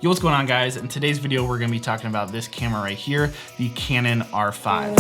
Yo, what's going on, guys? In today's video, we're gonna be talking about this camera right here, the Canon R5.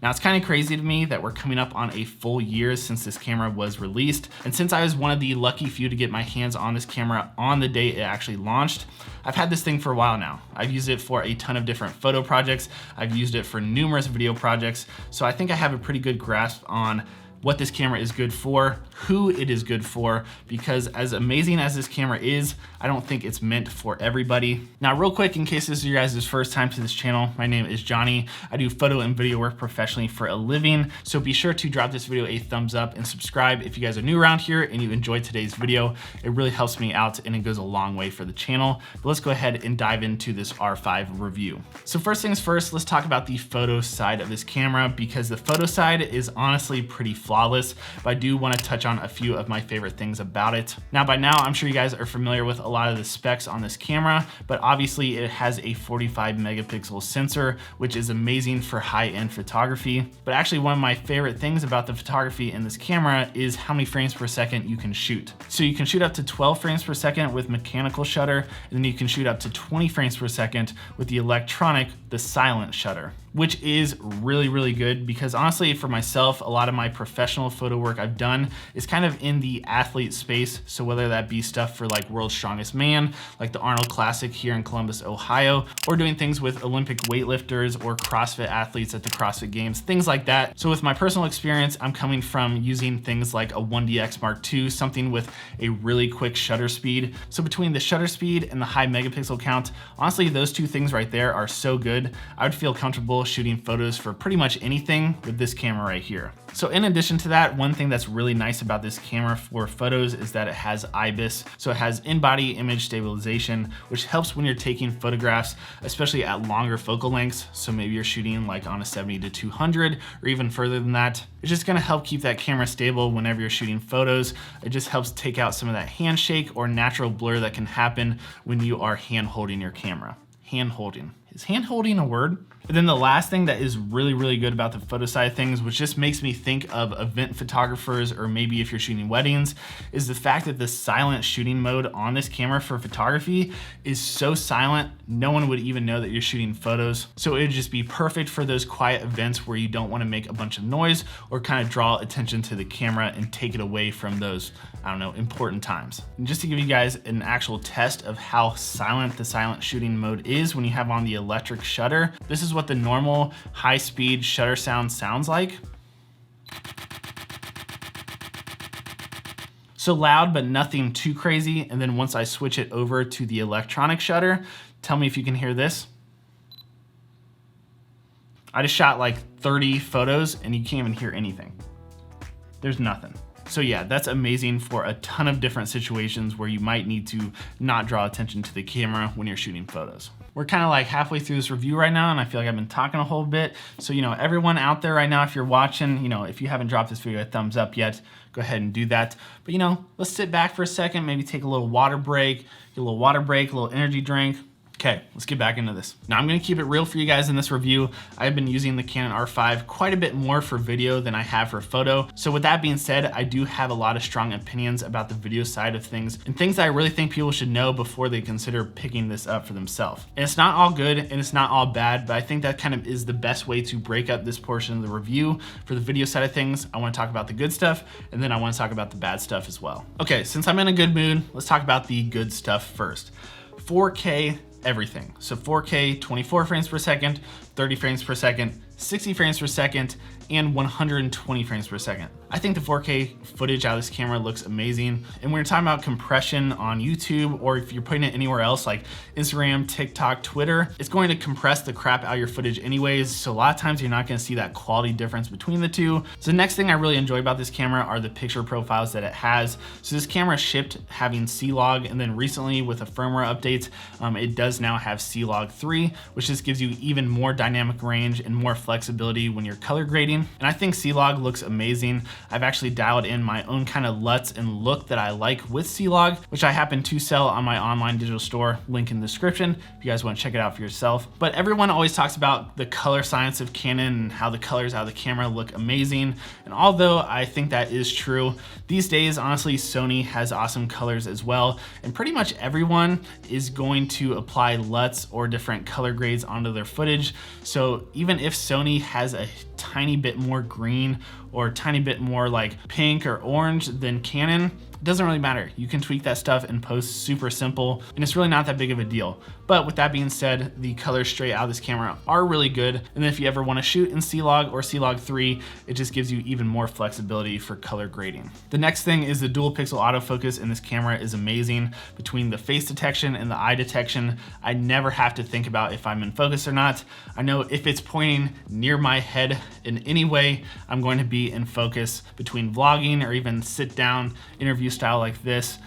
Now, it's kind of crazy to me that we're coming up on a full year since this camera was released. And since I was one of the lucky few to get my hands on this camera on the day it actually launched, I've had this thing for a while now. I've used it for a ton of different photo projects. I've used it for numerous video projects. So I think I have a pretty good grasp on what this camera is good for, who it is good for, because as amazing as this camera is, I don't think it's meant for everybody. Now, real quick, in case this is your guys' first time to this channel, my name is Johnny. I do photo and video work professionally for a living, so be sure to drop this video a thumbs up and subscribe if you guys are new around here and you enjoyed today's video. It really helps me out and it goes a long way for the channel. But let's go ahead and dive into this R5 review. So first things first, let's talk about the photo side of this camera, because the photo side is honestly pretty flawless, but I do want to touch on a few of my favorite things about it. Now, by now, I'm sure you guys are familiar with a lot of the specs on this camera, but obviously it has a 45 megapixel sensor, which is amazing for high-end photography. But actually, one of my favorite things about the photography in this camera is how many frames per second you can shoot. So you can shoot up to 12 frames per second with mechanical shutter, and then you can shoot up to 20 frames per second with the electronic, the silent shutter, which is really, really good, because honestly, for myself, a lot of my professional photo work I've done is kind of in the athlete space. So whether that be stuff for like World's Strongest Man, like the Arnold Classic here in Columbus, Ohio, or doing things with Olympic weightlifters or CrossFit athletes at the CrossFit Games, things like that. So with my personal experience, I'm coming from using things like a 1DX Mark II, something with a really quick shutter speed. So between the shutter speed and the high megapixel count, honestly, those two things right there are so good. I would feel comfortable shooting photos for pretty much anything with this camera right here. So in addition to that, one thing that's really nice about this camera for photos is that it has IBIS. So it has in-body image stabilization, which helps when you're taking photographs, especially at longer focal lengths. So maybe you're shooting like on a 70 to 200 or even further than that. It's just gonna help keep that camera stable whenever you're shooting photos. It just helps take out some of that handshake or natural blur that can happen when you are hand holding your camera. Hand holding. Is hand holding a word? And then the last thing that is really, really good about the photo side of things, which just makes me think of event photographers, or maybe if you're shooting weddings, is the fact that the silent shooting mode on this camera for photography is so silent, no one would even know that you're shooting photos. So it would just be perfect for those quiet events where you don't want to make a bunch of noise or kind of draw attention to the camera and take it away from those, I don't know, important times. And just to give you guys an actual test of how silent the silent shooting mode is when you have on the electric shutter, this is what the normal high-speed shutter sounds like. So loud, but nothing too crazy. And then once I switch it over to the electronic shutter, tell me if you can hear this. I just shot like 30 photos and you can't even hear anything. There's nothing. So yeah, that's amazing for a ton of different situations where you might need to not draw attention to the camera when you're shooting photos. We're kind of like halfway through this review right now, and I feel like I've been talking a whole bit. So, everyone out there right now, if you're watching, if you haven't dropped this video a thumbs up yet, go ahead and do that. But, let's sit back for a second, maybe take a little water break, get a little water break, a little energy drink. Okay, let's get back into this. Now, I'm gonna keep it real for you guys in this review. I've been using the Canon R5 quite a bit more for video than I have for photo. So with that being said, I do have a lot of strong opinions about the video side of things and things that I really think people should know before they consider picking this up for themselves. And it's not all good and it's not all bad, but I think that kind of is the best way to break up this portion of the review. For the video side of things, I wanna talk about the good stuff, and then I wanna talk about the bad stuff as well. Okay, since I'm in a good mood, let's talk about the good stuff first. 4K everything. So 4K, 24 frames per second, 30 frames per second, 60 frames per second, and 120 frames per second. I think the 4K footage out of this camera looks amazing. And when you're talking about compression on YouTube, or if you're putting it anywhere else like Instagram, TikTok, Twitter, it's going to compress the crap out of your footage anyways. So a lot of times you're not gonna see that quality difference between the two. So the next thing I really enjoy about this camera are the picture profiles that it has. So this camera shipped having C-Log, and then recently with a firmware update, it does now have C-Log 3, which just gives you even more dynamic range and more flexibility when you're color grading. and I think C-Log looks amazing. I've actually dialed in my own kind of LUTs and look that I like with C-Log, which I happen to sell on my online digital store, link in the description if you guys want to check it out for yourself. But everyone always talks about the color science of Canon and how the colors out of the camera look amazing. And although I think that is true, these days, honestly, Sony has awesome colors as well. And pretty much everyone is going to apply LUTs or different color grades onto their footage. So even if Sony has a tiny bit more green or a tiny bit more like pink or orange than Canon, it doesn't really matter. You can tweak that stuff in post, super simple, and it's really not that big of a deal. But with that being said, the colors straight out of this camera are really good. And then if you ever want to shoot in C-Log or C-Log 3, it just gives you even more flexibility for color grading. The next thing is the dual pixel autofocus in this camera is amazing. Between the face detection and the eye detection, I never have to think about if I'm in focus or not. I know if it's pointing near my head in any way, I'm going to be in focus. Between vlogging or even sit down interview style like this,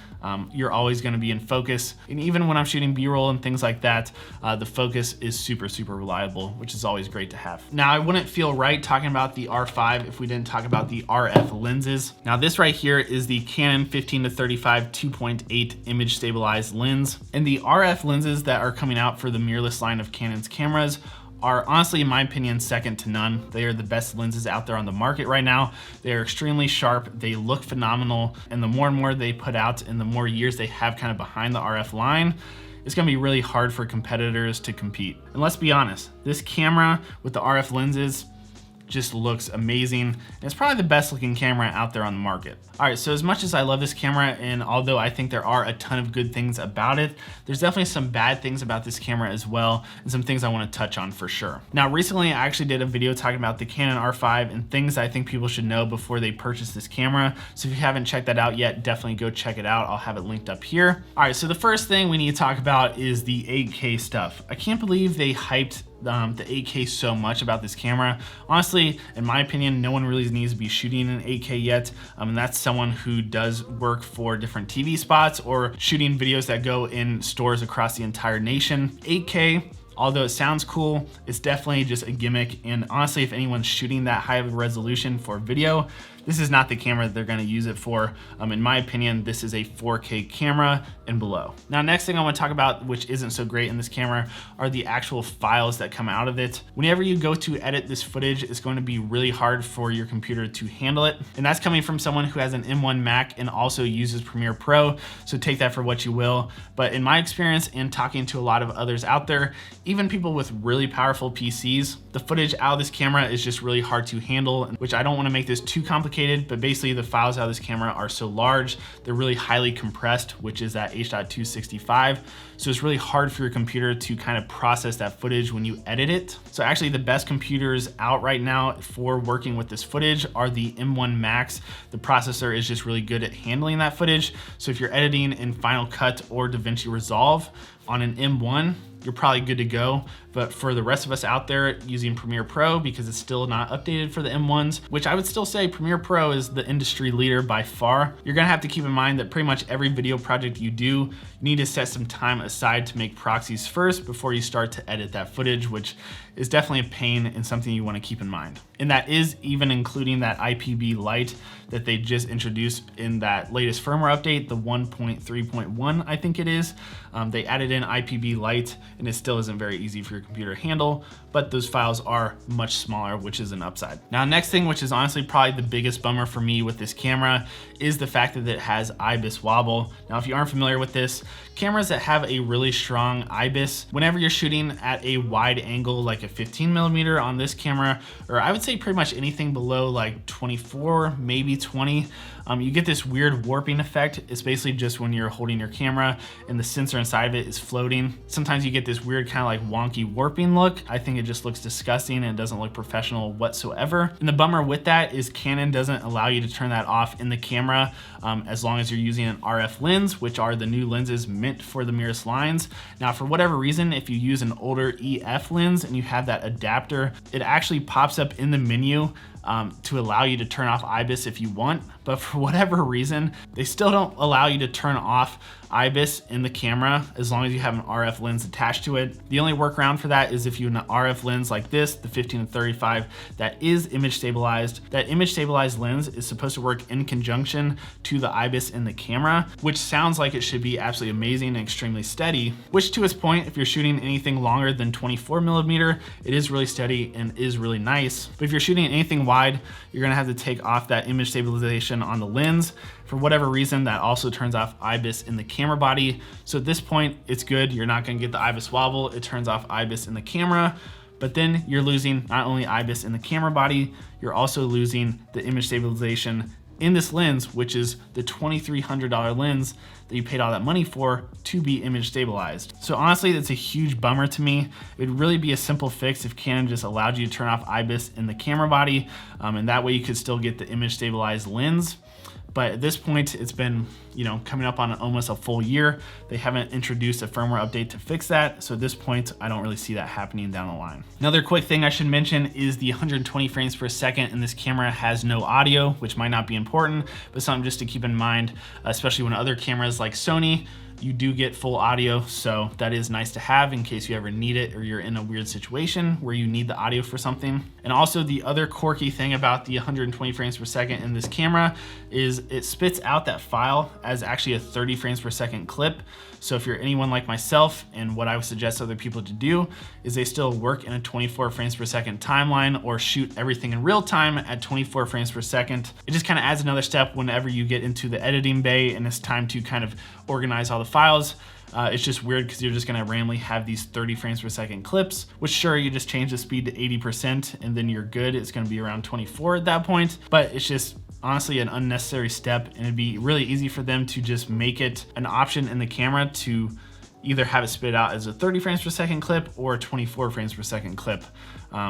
you're always going to be in focus. And even when I'm shooting B-roll and things like that, the focus is super reliable, which is always great to have. Now, I wouldn't feel right talking about the R5 if we didn't talk about the RF lenses. Now, this right here is the Canon 15-35 2.8 image stabilized lens. And the RF lenses that are coming out for the mirrorless line of Canon's cameras are honestly, in my opinion, second to none. They are the best lenses out there on the market right now. They are extremely sharp, they look phenomenal, and the more and more they put out and the more years they have kind of behind the RF line, it's gonna be really hard for competitors to compete. And let's be honest, this camera with the RF lenses just looks amazing. And it's probably the best looking camera out there on the market. All right, so as much as I love this camera, and although I think there are a ton of good things about it, there's definitely some bad things about this camera as well, and some things I want to touch on for sure. Now, recently I actually did a video talking about the Canon R5 and things I think people should know before they purchase this camera. So if you haven't checked that out yet, definitely go check it out. I'll have it linked up here. All right, so the first thing we need to talk about is the 8K stuff. I can't believe they hyped the 8K so much about this camera. Honestly, in my opinion, no one really needs to be shooting in 8K yet. And that's someone who does work for different TV spots or shooting videos that go in stores across the entire nation. 8K, although it sounds cool, it's definitely just a gimmick. And honestly, if anyone's shooting that high of a resolution for video, this is not the camera that they're gonna use it for. In my opinion, this is a 4K camera and below. Now, next thing I wanna talk about, which isn't so great in this camera, are the actual files that come out of it. Whenever you go to edit this footage, it's going to be really hard for your computer to handle it. And that's coming from someone who has an M1 Mac and also uses Premiere Pro, so take that for what you will. But in my experience and talking to a lot of others out there, even people with really powerful PCs, the footage out of this camera is just really hard to handle, which I don't wanna make this too complicated, but basically the files out of this camera are so large, they're really highly compressed, which is at H.265. So it's really hard for your computer to kind of process that footage when you edit it. So actually the best computers out right now for working with this footage are the M1 Max. The processor is just really good at handling that footage. So if you're editing in Final Cut or DaVinci Resolve on an M1, you're probably good to go. But for the rest of us out there using Premiere Pro, because it's still not updated for the M1s, which I would still say Premiere Pro is the industry leader by far, you're gonna have to keep in mind that pretty much every video project you do, you need to set some time aside to make proxies first before you start to edit that footage, which is definitely a pain and something you wanna keep in mind. And that is even including that IPB light that they just introduced in that latest firmware update, the 1.3.1, I think it is. They added in IPB light, and it still isn't very easy for your computer to handle, but those files are much smaller, which is an upside. Now, next thing, which is honestly probably the biggest bummer for me with this camera, is the fact that it has IBIS wobble. Now, if you aren't familiar with this, cameras that have a really strong IBIS, whenever you're shooting at a wide angle, like a 15mm on this camera, or I would say pretty much anything below like 24, maybe 20, you get this weird warping effect. It's basically just when you're holding your camera and the sensor inside of it is floating. Sometimes you get this weird kind of like wonky warping look. I think it just looks disgusting and it doesn't look professional whatsoever. And the bummer with that is Canon doesn't allow you to turn that off in the camera as long as you're using an RF lens, which are the new lenses meant for the mirrorless lines. Now, for whatever reason, if you use an older EF lens and you have that adapter, it actually pops up in the menu to allow you to turn off IBIS if you want, but for whatever reason, they still don't allow you to turn off IBIS in the camera as long as you have an RF lens attached to it. The only workaround for that is if you have an RF lens like this, the 15-35, that is image stabilized. That image stabilized lens is supposed to work in conjunction to the IBIS in the camera, which sounds like it should be absolutely amazing and extremely steady, which to its point, if you're shooting anything longer than 24mm, it is really steady and is really nice. But if you're shooting anything wide, you're gonna have to take off that image stabilization on the lens. For whatever reason, that also turns off IBIS in the camera body. So at this point, it's good. You're not gonna get the IBIS wobble. It turns off IBIS in the camera, but then you're losing not only IBIS in the camera body, you're also losing the image stabilization in this lens, which is the $2,300 lens that you paid all that money for to be image stabilized. So honestly, that's a huge bummer to me. It would really be a simple fix if Canon just allowed you to turn off IBIS in the camera body, and that way you could still get the image stabilized lens. But at this point, it's been, coming up on almost a full year. They haven't introduced a firmware update to fix that. So at this point, I don't really see that happening down the line. Another quick thing I should mention is the 120 frames per second in this camera has no audio, which might not be important, but something just to keep in mind, especially when other cameras like Sony, you do get full audio, so that is nice to have in case you ever need it or you're in a weird situation where you need the audio for something. And also the other quirky thing about the 120 frames per second in this camera is it spits out that file as actually a 30 frames per second clip. So if you're anyone like myself, and what I would suggest other people to do is they still work in a 24 frames per second timeline or shoot everything in real time at 24 frames per second. It just kind of adds another step whenever you get into the editing bay and it's time to kind of organize all the files. It's just weird because you're just gonna randomly have these 30 frames per second clips, which sure, you just change the speed to 80% and then you're good. It's gonna be around 24 at that point, but it's just honestly an unnecessary step, and it'd be really easy for them to just make it an option in the camera to either have it spit out as a 30 frames per second clip or a 24 frames per second clip.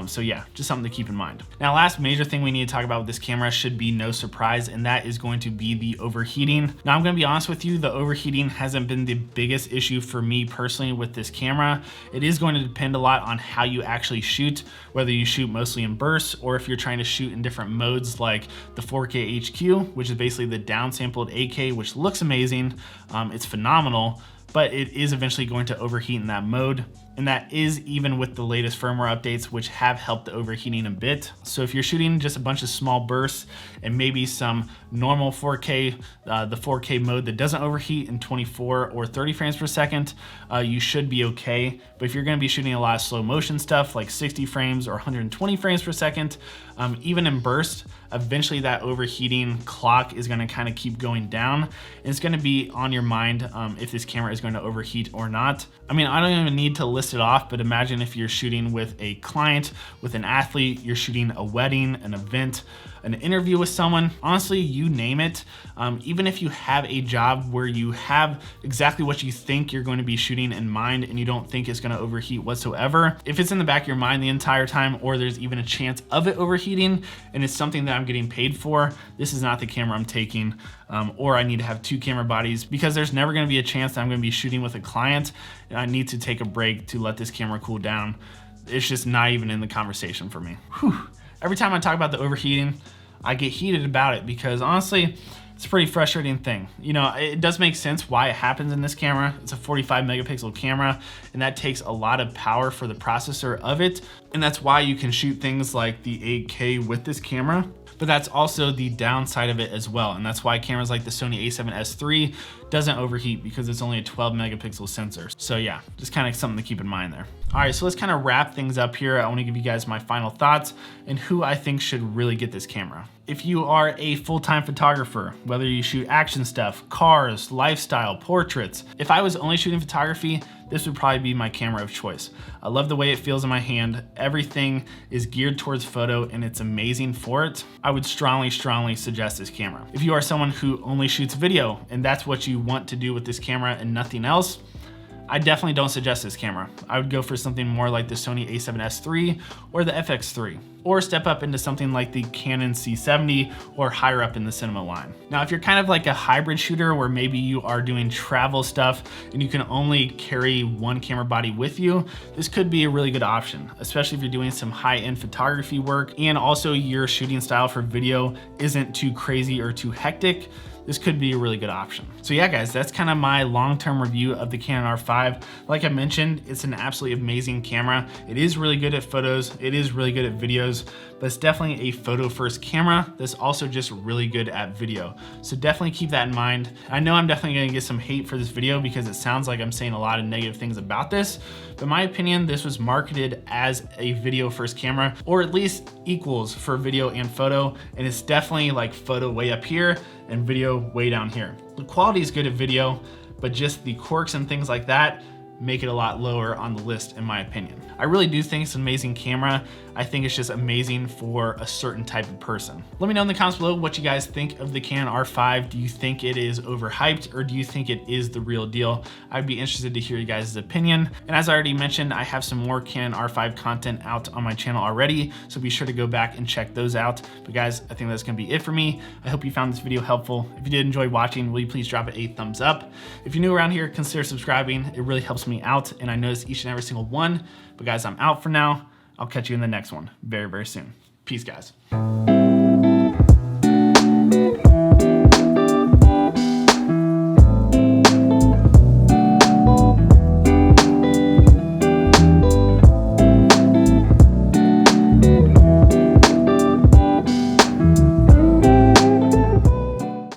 So yeah, just something to keep in mind. Now, last major thing we need to talk about with this camera should be no surprise, and that is going to be the overheating. Now, I'm gonna be honest with you, the overheating hasn't been the biggest issue for me personally with this camera. It is going to depend a lot on how you actually shoot, whether you shoot mostly in bursts or if you're trying to shoot in different modes like the 4K HQ, which is basically the downsampled 8K, which looks amazing. It's phenomenal, but it is eventually going to overheat in that mode. And that is even with the latest firmware updates, which have helped the overheating a bit. So if you're shooting just a bunch of small bursts and maybe some normal 4K, the 4K mode that doesn't overheat in 24 or 30 frames per second, you should be okay. But if you're gonna be shooting a lot of slow motion stuff like 60 frames or 120 frames per second, even in burst, eventually that overheating clock is gonna kind of keep going down. And it's gonna be on your mind if this camera is going to overheat or not. I mean, I don't even need to list it off, but imagine if you're shooting with a client, with an athlete, you're shooting a wedding, an event, an interview with someone, honestly, you name it. Even if you have a job where you have exactly what you think you're going to be shooting in mind and you don't think it's gonna overheat whatsoever, if it's in the back of your mind the entire time, or there's even a chance of it overheating and it's something that I'm getting paid for, this is not the camera I'm taking. Or I need to have two camera bodies, because there's never gonna be a chance that I'm gonna be shooting with a client and I need to take a break to let this camera cool down. It's just not even in the conversation for me. Whew. Every time I talk about the overheating, I get heated about it because honestly, it's a pretty frustrating thing. It does make sense why it happens in this camera. It's a 45 megapixel camera, and that takes a lot of power for the processor of it. And that's why you can shoot things like the 8K with this camera. But that's also the downside of it as well. And that's why cameras like the Sony a7S III doesn't overheat, because it's only a 12 megapixel sensor. So yeah, just kind of something to keep in mind there. All right, so let's kind of wrap things up here. I want to give you guys my final thoughts and who I think should really get this camera. If you are a full-time photographer, whether you shoot action stuff, cars, lifestyle, portraits, if I was only shooting photography, this would probably be my camera of choice. I love the way it feels in my hand. Everything is geared towards photo and it's amazing for it. I would strongly suggest this camera. If you are someone who only shoots video and that's what you want to do with this camera and nothing else, I definitely don't suggest this camera. I would go for something more like the Sony a7S III or the FX3, or step up into something like the Canon C70 or higher up in the cinema line. Now, if you're kind of like a hybrid shooter where maybe you are doing travel stuff and you can only carry one camera body with you, this could be a really good option, especially if you're doing some high-end photography work and also your shooting style for video isn't too crazy or too hectic. this could be a really good option. So yeah, guys, that's kind of my long-term review of the Canon R5. Like I mentioned, it's an absolutely amazing camera. It is really good at photos. It is really good at videos, but it's definitely a photo-first camera that's also just really good at video. So definitely keep that in mind. I know I'm definitely gonna get some hate for this video because it sounds like I'm saying a lot of negative things about this, but in my opinion, this was marketed as a video-first camera, or at least equals for video and photo, and it's definitely like photo way up here and video way down here. The quality is good at video, but just the quirks and things like that make it a lot lower on the list in my opinion. I really do think it's an amazing camera. I think it's just amazing for a certain type of person. Let me know in the comments below what you guys think of the Canon R5. Do you think it is overhyped, or do you think it is the real deal? I'd be interested to hear you guys' opinion. And as I already mentioned, I have some more Canon R5 content out on my channel already, so be sure to go back and check those out. But guys, I think that's gonna be it for me. I hope you found this video helpful. If you did enjoy watching, will you please drop it a thumbs up? If you're new around here, consider subscribing. It really helps me out, and I notice each and every single one. But guys, I'm out for now. I'll catch you in the next one very, very soon. Peace, guys.